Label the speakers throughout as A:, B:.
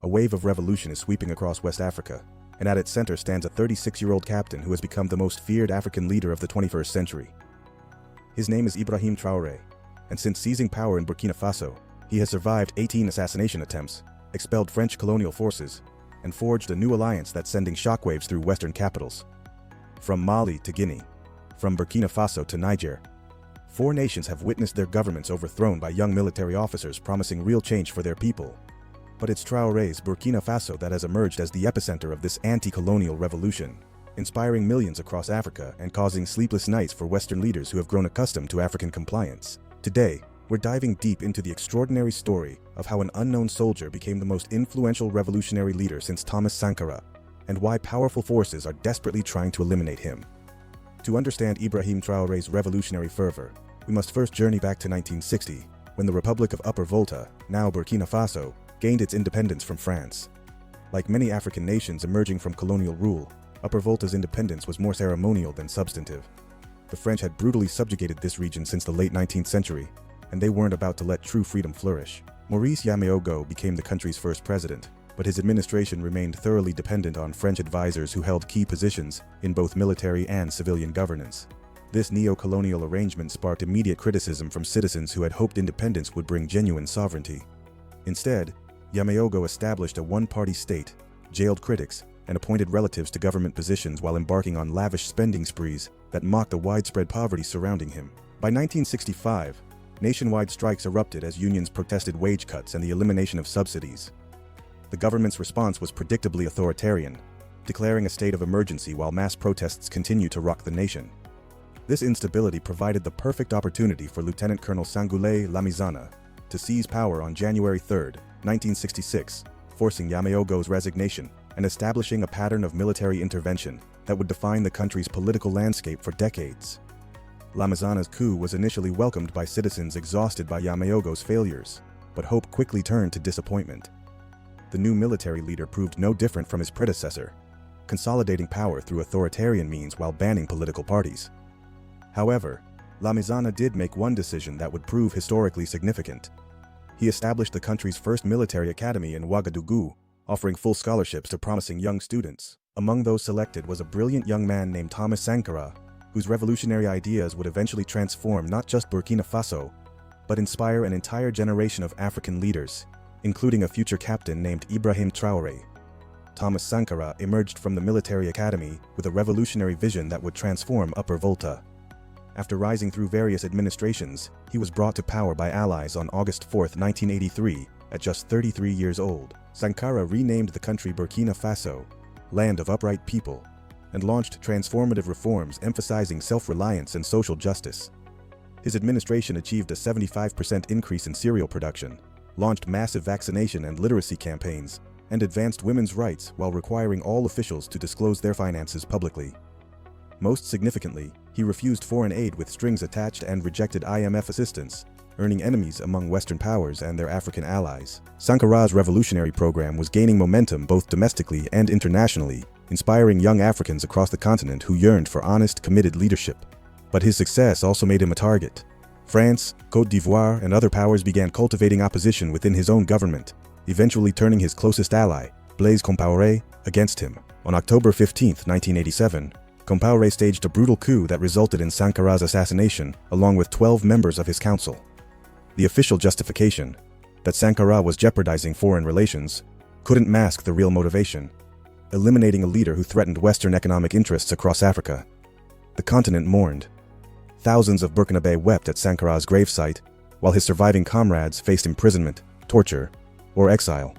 A: A wave of revolution is sweeping across West Africa, and at its center stands a 36-year-old captain who has become the most feared African leader of the 21st century. His name is Ibrahim Traoré, and since seizing power in Burkina Faso, he has survived 18 assassination attempts, expelled French colonial forces, and forged a new alliance that's sending shockwaves through Western capitals. From Mali to Guinea, from Burkina Faso to Niger, 4 nations have witnessed their governments overthrown by young military officers promising real change for their people. But it's Traoré's Burkina Faso that has emerged as the epicenter of this anti-colonial revolution, inspiring millions across Africa and causing sleepless nights for Western leaders who have grown accustomed to African compliance. Today, we're diving deep into the extraordinary story of how an unknown soldier became the most influential revolutionary leader since Thomas Sankara, and why powerful forces are desperately trying to eliminate him. To understand Ibrahim Traoré's revolutionary fervor, we must first journey back to 1960, when the Republic of Upper Volta, now Burkina Faso, gained its independence from France. Like many African nations emerging from colonial rule, Upper Volta's independence was more ceremonial than substantive. The French had brutally subjugated this region since the late 19th century, and they weren't about to let true freedom flourish. Maurice Yameogo became the country's first president, but his administration remained thoroughly dependent on French advisors who held key positions in both military and civilian governance. This neo-colonial arrangement sparked immediate criticism from citizens who had hoped independence would bring genuine sovereignty. Instead, Yameogo established a one-party state, jailed critics, and appointed relatives to government positions while embarking on lavish spending sprees that mocked the widespread poverty surrounding him. By 1965, nationwide strikes erupted as unions protested wage cuts and the elimination of subsidies. The government's response was predictably authoritarian, declaring a state of emergency while mass protests continued to rock the nation. This instability provided the perfect opportunity for Lieutenant Colonel Sangoulé Lamizana to seize power on January 3, 1966, forcing Yameogo's resignation and establishing a pattern of military intervention that would define the country's political landscape for decades. Lamizana's coup was initially welcomed by citizens exhausted by Yameogo's failures, but hope quickly turned to disappointment. The new military leader proved no different from his predecessor, consolidating power through authoritarian means while banning political parties. However, Lamizana did make one decision that would prove historically significant. He established the country's first military academy in Ouagadougou, offering full scholarships to promising young students. Among those selected was a brilliant young man named Thomas Sankara, whose revolutionary ideas would eventually transform not just Burkina Faso, but inspire an entire generation of African leaders, including a future captain named Ibrahim Traoré. Thomas Sankara emerged from the military academy with a revolutionary vision that would transform Upper Volta. After rising through various administrations, he was brought to power by allies on August 4, 1983, at just 33 years old. Sankara renamed the country Burkina Faso, Land of Upright People, and launched transformative reforms emphasizing self-reliance and social justice. His administration achieved a 75% increase in cereal production, launched massive vaccination and literacy campaigns, and advanced women's rights while requiring all officials to disclose their finances publicly. Most significantly, he refused foreign aid with strings attached and rejected IMF assistance, earning enemies among Western powers and their African allies. Sankara's revolutionary program was gaining momentum both domestically and internationally, inspiring young Africans across the continent who yearned for honest, committed leadership. But his success also made him a target. France, Côte d'Ivoire, and other powers began cultivating opposition within his own government, eventually turning his closest ally, Blaise Compaoré, against him. On October 15, 1987, Compaoré staged a brutal coup that resulted in Sankara's assassination, along with 12 members of his council. The official justification, that Sankara was jeopardizing foreign relations, couldn't mask the real motivation: eliminating a leader who threatened Western economic interests across Africa. The continent mourned. Thousands of Burkinabè wept at Sankara's gravesite, while his surviving comrades faced imprisonment, torture, or exile.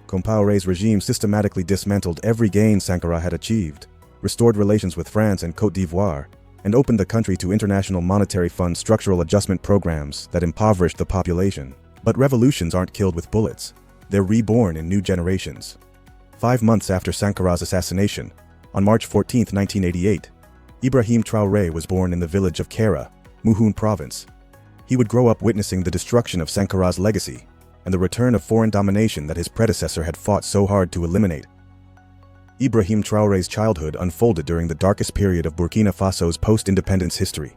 A: Compaoré's regime systematically dismantled every gain Sankara had achieved, restored relations with France and Côte d'Ivoire, and opened the country to International Monetary Fund structural adjustment programs that impoverished the population. But revolutions aren't killed with bullets. They're reborn in new generations. 5 months after Sankara's assassination, on March 14, 1988, Ibrahim Traoré was born in the village of Kera, Muhun province. He would grow up witnessing the destruction of Sankara's legacy and the return of foreign domination that his predecessor had fought so hard to eliminate. Ibrahim Traoré's childhood unfolded during the darkest period of Burkina Faso's post-independence history.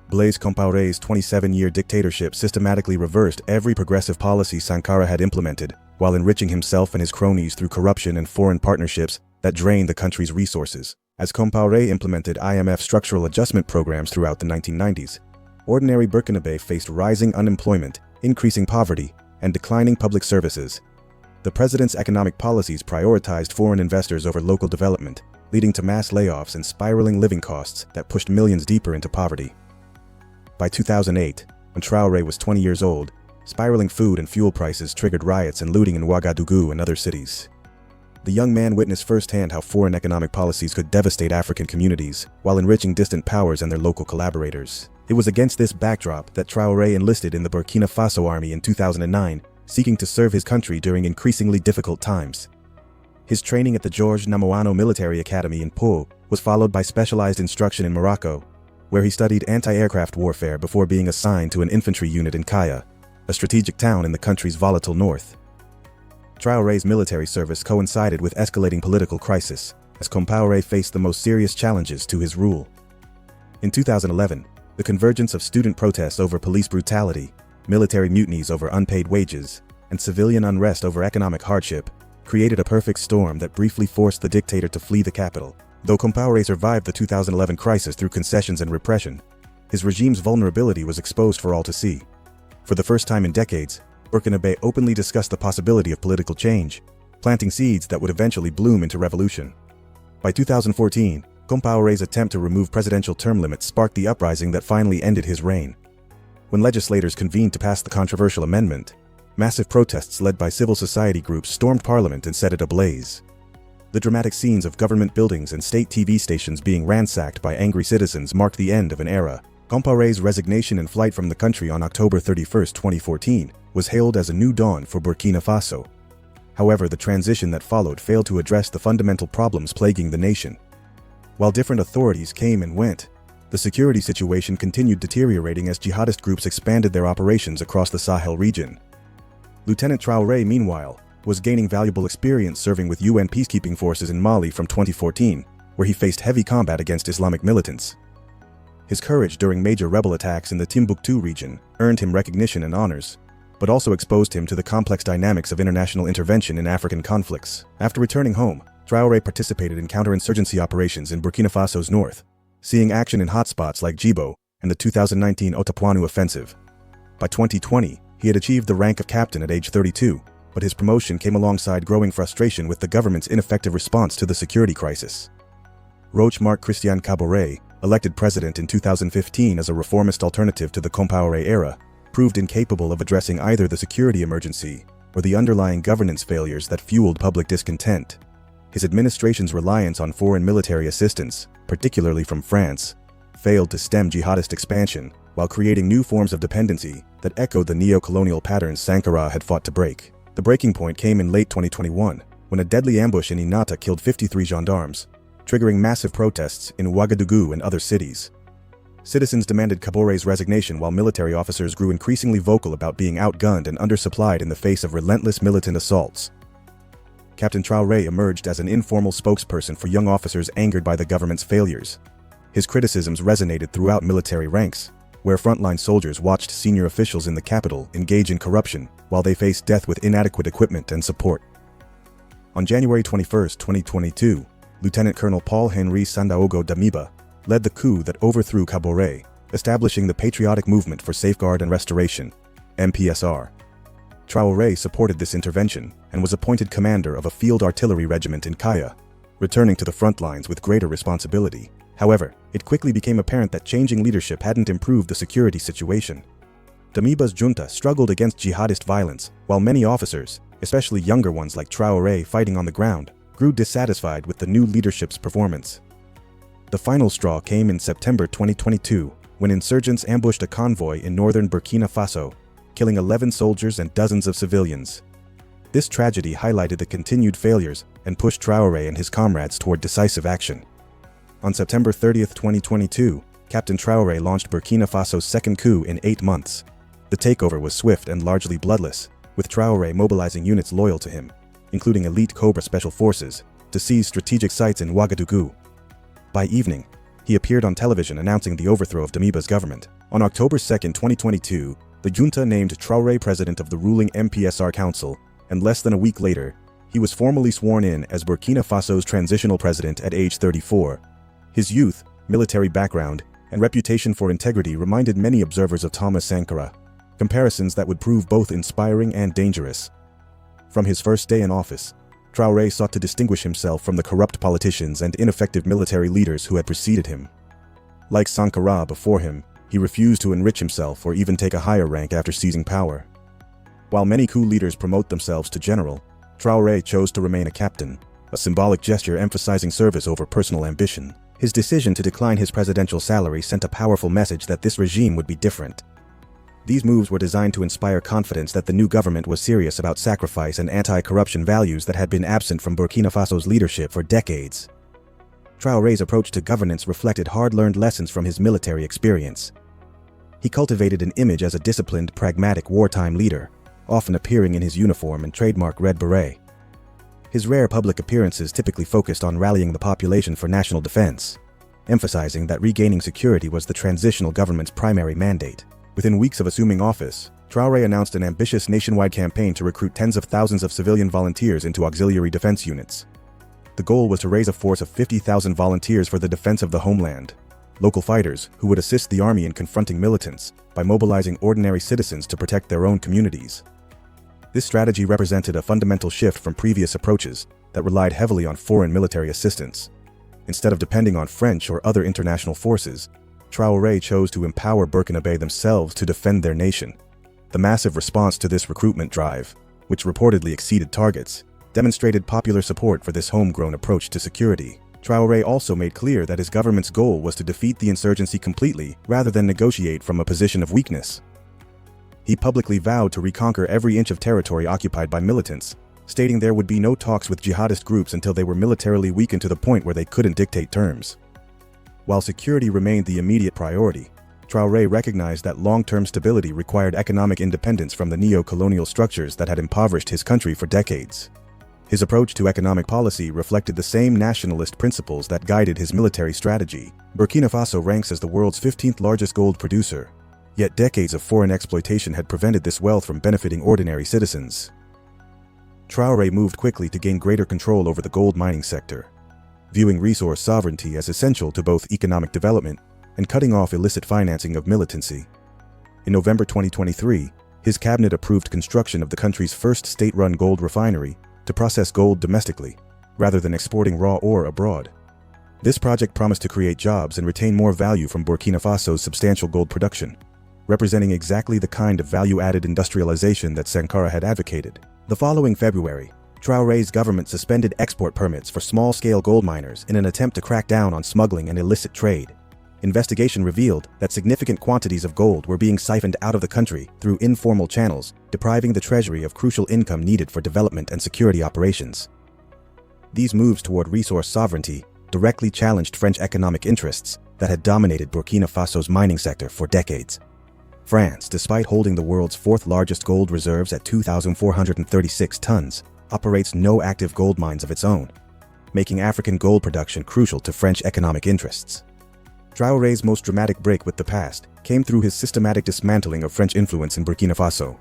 A: Blaise Compaoré's 27-year dictatorship systematically reversed every progressive policy Sankara had implemented, while enriching himself and his cronies through corruption and foreign partnerships that drained the country's resources. As Traoré implemented IMF structural adjustment programs throughout the 1990s, ordinary Burkinabè faced rising unemployment, increasing poverty, and declining public services. The president's economic policies prioritized foreign investors over local development, leading to mass layoffs and spiraling living costs that pushed millions deeper into poverty. By 2008, when Traoré was 20 years old, spiraling food and fuel prices triggered riots and looting in Ouagadougou and other cities. The young man witnessed firsthand how foreign economic policies could devastate African communities while enriching distant powers and their local collaborators. It was against this backdrop that Traoré enlisted in the Burkina Faso army in 2009, seeking to serve his country during increasingly difficult times. His training at the Georges Namoano Military Academy in Pau was followed by specialized instruction in Morocco, where he studied anti-aircraft warfare before being assigned to an infantry unit in Kaya, a strategic town in the country's volatile north. Traoré's military service coincided with escalating political crisis, as Traoré faced the most serious challenges to his rule. In 2011, the convergence of student protests over police brutality, military mutinies over unpaid wages, and civilian unrest over economic hardship created a perfect storm that briefly forced the dictator to flee the capital. Though Traoré survived the 2011 crisis through concessions and repression, his regime's vulnerability was exposed for all to see. For the first time in decades, Burkinabè openly discussed the possibility of political change, planting seeds that would eventually bloom into revolution. By 2014, Traoré's attempt to remove presidential term limits sparked the uprising that finally ended his reign. When legislators convened to pass the controversial amendment, massive protests led by civil society groups stormed parliament and set it ablaze. The dramatic scenes of government buildings and state TV stations being ransacked by angry citizens marked the end of an era. Traoré's resignation and flight from the country on October 31, 2014, was hailed as a new dawn for Burkina Faso. However, the transition that followed failed to address the fundamental problems plaguing the nation. While different authorities came and went, the security situation continued deteriorating as jihadist groups expanded their operations across the Sahel region. Lieutenant Traoré, meanwhile, was gaining valuable experience serving with UN peacekeeping forces in Mali from 2014, where he faced heavy combat against Islamic militants. His courage during major rebel attacks in the Timbuktu region earned him recognition and honors, but also exposed him to the complex dynamics of international intervention in African conflicts. After returning home, Traoré participated in counterinsurgency operations in Burkina Faso's north, seeing action in hotspots like Djibo and the 2019 Otapuanu offensive. By 2020, he had achieved the rank of captain at age 32, but his promotion came alongside growing frustration with the government's ineffective response to the security crisis. Roch-Marc Christian Kabore, elected president in 2015 as a reformist alternative to the Traoré era, proved incapable of addressing either the security emergency or the underlying governance failures that fueled public discontent. His administration's reliance on foreign military assistance, particularly from France, failed to stem jihadist expansion while creating new forms of dependency that echoed the neo-colonial patterns Sankara had fought to break. The breaking point came in late 2021, when a deadly ambush in Inata killed 53 gendarmes, triggering massive protests in Ouagadougou and other cities. Citizens demanded Traoré's resignation while military officers grew increasingly vocal about being outgunned and undersupplied in the face of relentless militant assaults. Captain Traoré emerged as an informal spokesperson for young officers angered by the government's failures. His criticisms resonated throughout military ranks, where frontline soldiers watched senior officials in the capital engage in corruption while they faced death with inadequate equipment and support. On January 21, 2022, Lieutenant Colonel Paul-Henri Sandaogo Damiba led the coup that overthrew Traoré, establishing the Patriotic Movement for Safeguard and Restoration, MPSR. Traoré supported this intervention and was appointed commander of a field artillery regiment in Kaya, returning to the front lines with greater responsibility. However, it quickly became apparent that changing leadership hadn't improved the security situation. Damiba's junta struggled against jihadist violence, while many officers, especially younger ones like Traoré fighting on the ground, grew dissatisfied with the new leadership's performance. The final straw came in September 2022, when insurgents ambushed a convoy in northern Burkina Faso, killing 11 soldiers and dozens of civilians. This tragedy highlighted the continued failures and pushed Traoré and his comrades toward decisive action. On September 30, 2022, Captain Traoré launched Burkina Faso's second coup in 8 months. The takeover was swift and largely bloodless, with Traoré mobilizing units loyal to him, including elite Cobra special forces, to seize strategic sites in Ouagadougou. By evening, he appeared on television announcing the overthrow of Damiba's government. On October 2, 2022, the junta named Traoré president of the ruling MPSR Council and less than a week later, he was formally sworn in as Burkina Faso's transitional president at age 34. His youth, military background, and reputation for integrity reminded many observers of Thomas Sankara, comparisons that would prove both inspiring and dangerous. From his first day in office, Traoré sought to distinguish himself from the corrupt politicians and ineffective military leaders who had preceded him. Like Sankara before him, he refused to enrich himself or even take a higher rank after seizing power. While many coup leaders promote themselves to general, Traoré chose to remain a captain, a symbolic gesture emphasizing service over personal ambition. His decision to decline his presidential salary sent a powerful message that this regime would be different. These moves were designed to inspire confidence that the new government was serious about sacrifice and anti-corruption values that had been absent from Burkina Faso's leadership for decades. Traoré's approach to governance reflected hard-learned lessons from his military experience. He cultivated an image as a disciplined, pragmatic wartime leader, often appearing in his uniform and trademark red beret. His rare public appearances typically focused on rallying the population for national defense, emphasizing that regaining security was the transitional government's primary mandate. Within weeks of assuming office, Traoré announced an ambitious nationwide campaign to recruit tens of thousands of civilian volunteers into auxiliary defense units. The goal was to raise a force of 50,000 volunteers for the defense of the homeland, local fighters who would assist the army in confronting militants by mobilizing ordinary citizens to protect their own communities. This strategy represented a fundamental shift from previous approaches that relied heavily on foreign military assistance. Instead of depending on French or other international forces, Traoré chose to empower Burkinabè themselves to defend their nation. The massive response to this recruitment drive, which reportedly exceeded targets, demonstrated popular support for this homegrown approach to security. Traoré also made clear that his government's goal was to defeat the insurgency completely rather than negotiate from a position of weakness. He publicly vowed to reconquer every inch of territory occupied by militants, stating there would be no talks with jihadist groups until they were militarily weakened to the point where they couldn't dictate terms. While security remained the immediate priority, Traoré recognized that long-term stability required economic independence from the neo-colonial structures that had impoverished his country for decades. His approach to economic policy reflected the same nationalist principles that guided his military strategy. Burkina Faso ranks as the world's 15th largest gold producer, yet decades of foreign exploitation had prevented this wealth from benefiting ordinary citizens. Traoré moved quickly to gain greater control over the gold mining sector, viewing resource sovereignty as essential to both economic development and cutting off illicit financing of militancy. In November 2023, his cabinet approved construction of the country's first state-run gold refinery to process gold domestically, rather than exporting raw ore abroad. This project promised to create jobs and retain more value from Burkina Faso's substantial gold production, representing exactly the kind of value-added industrialization that Sankara had advocated. The following February, Traoré's government suspended export permits for small-scale gold miners in an attempt to crack down on smuggling and illicit trade. Investigation revealed that significant quantities of gold were being siphoned out of the country through informal channels, depriving the treasury of crucial income needed for development and security operations. These moves toward resource sovereignty directly challenged French economic interests that had dominated Burkina Faso's mining sector for decades. France, despite holding the world's fourth-largest gold reserves at 2,436 tons, operates no active gold mines of its own, making African gold production crucial to French economic interests. Traoré's most dramatic break with the past came through his systematic dismantling of French influence in Burkina Faso.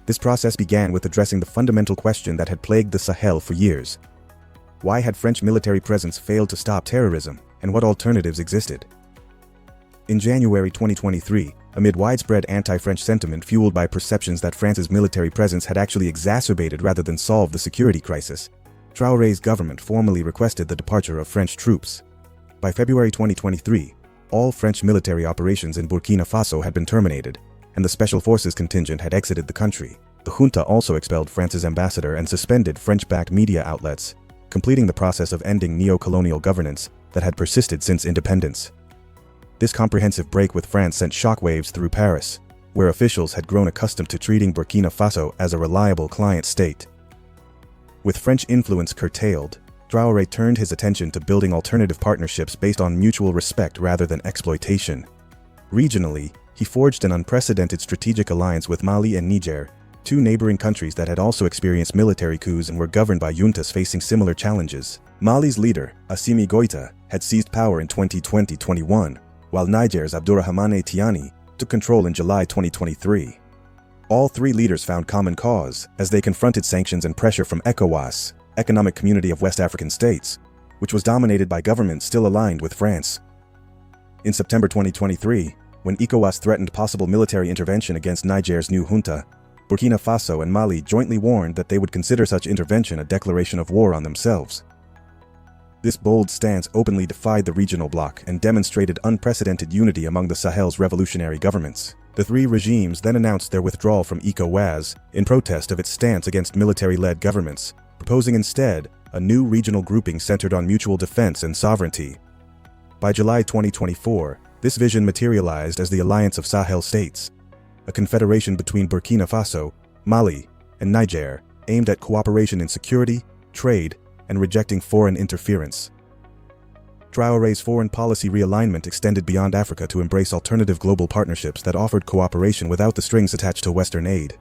A: This process began with addressing the fundamental question that had plagued the Sahel for years. Why had French military presence failed to stop terrorism, and what alternatives existed? In January 2023, amid widespread anti-French sentiment fueled by perceptions that France's military presence had actually exacerbated rather than solved the security crisis, Traoré's government formally requested the departure of French troops. By February 2023, all French military operations in Burkina Faso had been terminated, and the Special Forces contingent had exited the country. The junta also expelled France's ambassador and suspended French-backed media outlets, completing the process of ending neo-colonial governance that had persisted since independence. This comprehensive break with France sent shockwaves through Paris, where officials had grown accustomed to treating Burkina Faso as a reliable client state. With French influence curtailed, Traoré turned his attention to building alternative partnerships based on mutual respect rather than exploitation. Regionally, he forged an unprecedented strategic alliance with Mali and Niger, two neighboring countries that had also experienced military coups and were governed by juntas facing similar challenges. Mali's leader, Assimi Goïta, had seized power in 2020-21, while Niger's Abdourahmane Tiani took control in July 2023. All three leaders found common cause as they confronted sanctions and pressure from ECOWAS, Economic Community of West African States, which was dominated by governments still aligned with France. In September 2023, when ECOWAS threatened possible military intervention against Niger's new junta, Burkina Faso and Mali jointly warned that they would consider such intervention a declaration of war on themselves. This bold stance openly defied the regional bloc and demonstrated unprecedented unity among the Sahel's revolutionary governments. The three regimes then announced their withdrawal from ECOWAS in protest of its stance against military-led governments, proposing instead a new regional grouping centered on mutual defense and sovereignty. By July 2024, this vision materialized as the Alliance of Sahel States, a confederation between Burkina Faso, Mali, and Niger, aimed at cooperation in security, trade, and rejecting foreign interference. Traoré's foreign policy realignment extended beyond Africa to embrace alternative global partnerships that offered cooperation without the strings attached to Western aid.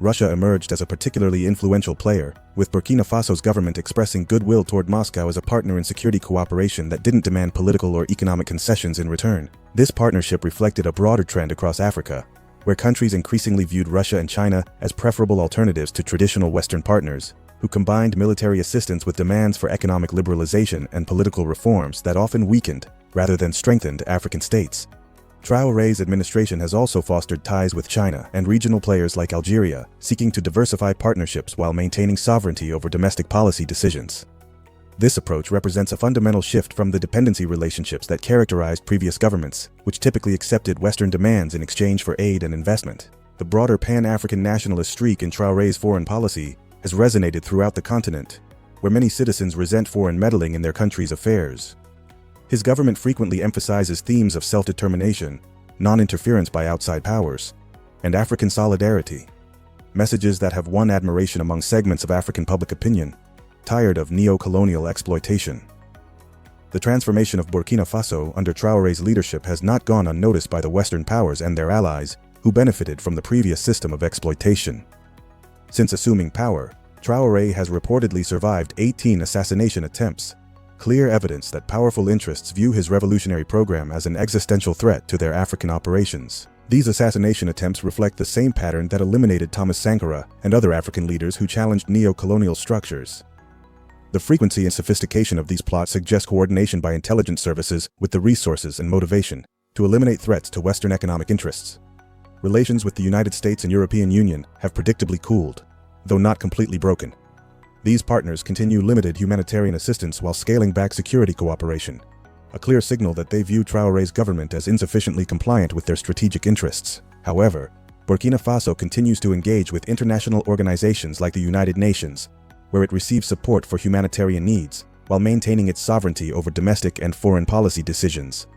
A: Russia emerged as a particularly influential player, with Burkina Faso's government expressing goodwill toward Moscow as a partner in security cooperation that didn't demand political or economic concessions in return. This partnership reflected a broader trend across Africa, where countries increasingly viewed Russia and China as preferable alternatives to traditional Western partners, who combined military assistance with demands for economic liberalization and political reforms that often weakened, rather than strengthened, African states. Traoré's administration has also fostered ties with China and regional players like Algeria, seeking to diversify partnerships while maintaining sovereignty over domestic policy decisions. This approach represents a fundamental shift from the dependency relationships that characterized previous governments, which typically accepted Western demands in exchange for aid and investment. The broader Pan-African nationalist streak in Traoré's foreign policy has resonated throughout the continent, where many citizens resent foreign meddling in their country's affairs. His government frequently emphasizes themes of self-determination, non-interference by outside powers, and African solidarity, messages that have won admiration among segments of African public opinion, tired of neo-colonial exploitation. The transformation of Burkina Faso under Traoré's leadership has not gone unnoticed by the Western powers and their allies, who benefited from the previous system of exploitation. Since assuming power, Traoré has reportedly survived 18 assassination attempts, clear evidence that powerful interests view his revolutionary program as an existential threat to their African operations. These assassination attempts reflect the same pattern that eliminated Thomas Sankara and other African leaders who challenged neo-colonial structures. The frequency and sophistication of these plots suggest coordination by intelligence services with the resources and motivation to eliminate threats to Western economic interests. Relations with the United States and European Union have predictably cooled, though not completely broken. These partners continue limited humanitarian assistance while scaling back security cooperation, a clear signal that they view Traoré's government as insufficiently compliant with their strategic interests. However, Burkina Faso continues to engage with international organizations like the United Nations, where it receives support for humanitarian needs, while maintaining its sovereignty over domestic and foreign policy decisions.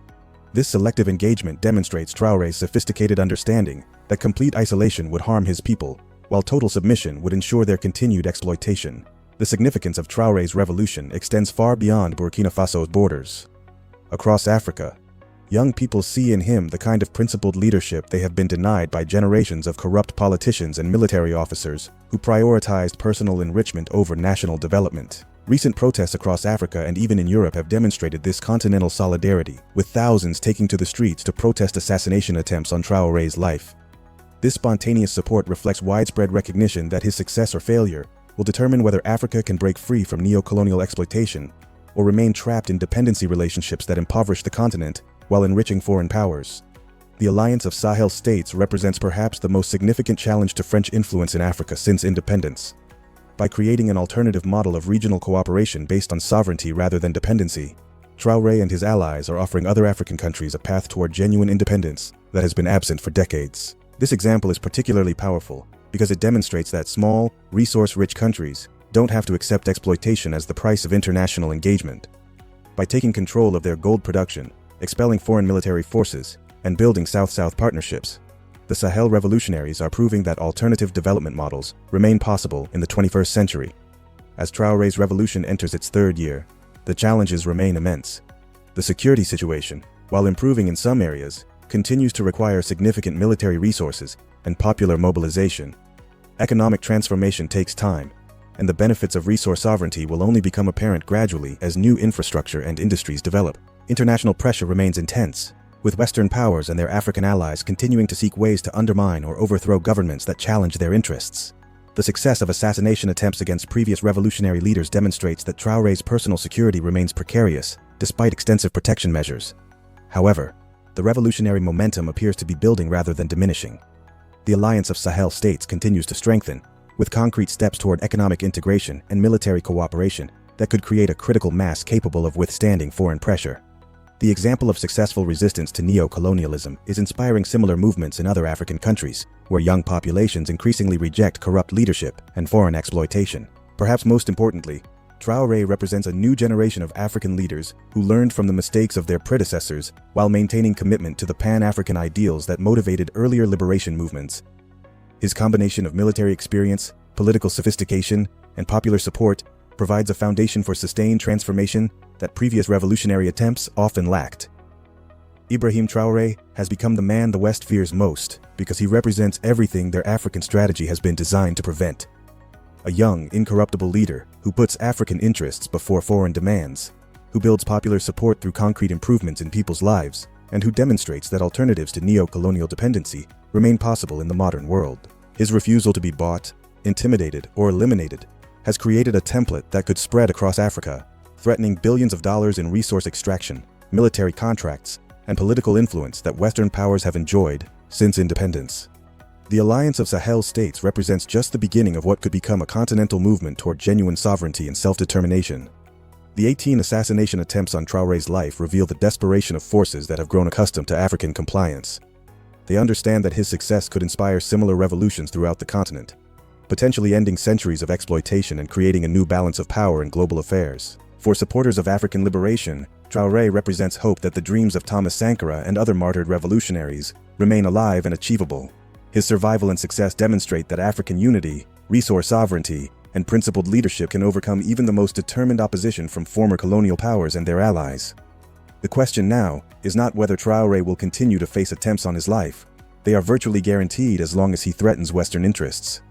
A: This selective engagement demonstrates Traoré's sophisticated understanding that complete isolation would harm his people, while total submission would ensure their continued exploitation. The significance of Traoré's revolution extends far beyond Burkina Faso's borders. Across Africa, young people see in him the kind of principled leadership they have been denied by generations of corrupt politicians and military officers who prioritized personal enrichment over national development. Recent protests across Africa and even in Europe have demonstrated this continental solidarity, with thousands taking to the streets to protest assassination attempts on Traoré's life. This spontaneous support reflects widespread recognition that his success or failure will determine whether Africa can break free from neo-colonial exploitation or remain trapped in dependency relationships that impoverish the continent while enriching foreign powers. The Alliance of Sahel States represents perhaps the most significant challenge to French influence in Africa since independence. By creating an alternative model of regional cooperation based on sovereignty rather than dependency, Traoré and his allies are offering other African countries a path toward genuine independence that has been absent for decades. This example is particularly powerful because it demonstrates that small, resource-rich countries don't have to accept exploitation as the price of international engagement. By taking control of their gold production, expelling foreign military forces, and building South-South partnerships, the Sahel revolutionaries are proving that alternative development models remain possible in the 21st century. As Traoré's revolution enters its third year, the challenges remain immense. The security situation, while improving in some areas, continues to require significant military resources and popular mobilization. Economic transformation takes time, and the benefits of resource sovereignty will only become apparent gradually as new infrastructure and industries develop. International pressure remains intense, with Western powers and their African allies continuing to seek ways to undermine or overthrow governments that challenge their interests. The success of assassination attempts against previous revolutionary leaders demonstrates that Traoré's personal security remains precarious, despite extensive protection measures. However, the revolutionary momentum appears to be building rather than diminishing. The alliance of Sahel states continues to strengthen, with concrete steps toward economic integration and military cooperation that could create a critical mass capable of withstanding foreign pressure. The example of successful resistance to neo-colonialism is inspiring similar movements in other African countries, where young populations increasingly reject corrupt leadership and foreign exploitation. Perhaps most importantly, Traoré represents a new generation of African leaders who learned from the mistakes of their predecessors while maintaining commitment to the Pan-African ideals that motivated earlier liberation movements. His combination of military experience, political sophistication, and popular support provides a foundation for sustained transformation that previous revolutionary attempts often lacked. Ibrahim Traoré has become the man the West fears most because he represents everything their African strategy has been designed to prevent. A young, incorruptible leader who puts African interests before foreign demands, who builds popular support through concrete improvements in people's lives, and who demonstrates that alternatives to neo-colonial dependency remain possible in the modern world. His refusal to be bought, intimidated, or eliminated has created a template that could spread across Africa, threatening billions of dollars in resource extraction, military contracts, and political influence that Western powers have enjoyed since independence. The alliance of Sahel states represents just the beginning of what could become a continental movement toward genuine sovereignty and self-determination. The 18 assassination attempts on Traoré's life reveal the desperation of forces that have grown accustomed to African compliance. They understand that his success could inspire similar revolutions throughout the continent, potentially ending centuries of exploitation and creating a new balance of power in global affairs. For supporters of African liberation, Traoré represents hope that the dreams of Thomas Sankara and other martyred revolutionaries remain alive and achievable. His survival and success demonstrate that African unity, resource sovereignty, and principled leadership can overcome even the most determined opposition from former colonial powers and their allies. The question now is not whether Traoré will continue to face attempts on his life. They are virtually guaranteed as long as he threatens Western interests.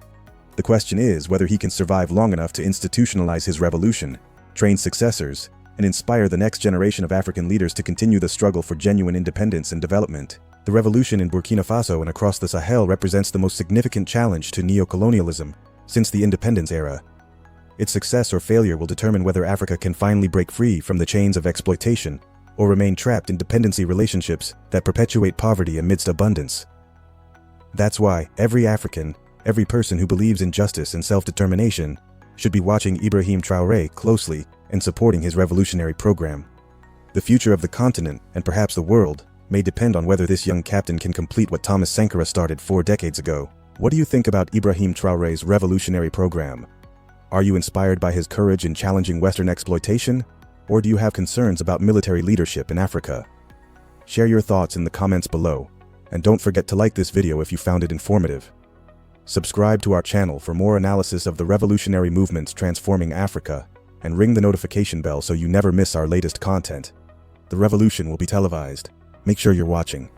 A: The question is whether he can survive long enough to institutionalize his revolution, train successors, and inspire the next generation of African leaders to continue the struggle for genuine independence and development. The revolution in Burkina Faso and across the Sahel represents the most significant challenge to neo-colonialism since the independence era. Its success or failure will determine whether Africa can finally break free from the chains of exploitation or remain trapped in dependency relationships that perpetuate poverty amidst abundance. That's why every African, every person who believes in justice and self-determination, should be watching Ibrahim Traoré closely and supporting his revolutionary program. The future of the continent, and perhaps the world, may depend on whether this young captain can complete what Thomas Sankara started 4 decades ago. What do you think about Ibrahim Traoré's revolutionary program? Are you inspired by his courage in challenging Western exploitation? Or do you have concerns about military leadership in Africa? Share your thoughts in the comments below, and don't forget to like this video if you found it informative. Subscribe to our channel for more analysis of the revolutionary movements transforming Africa, and ring the notification bell so you never miss our latest content. The revolution will be televised. Make sure you're watching.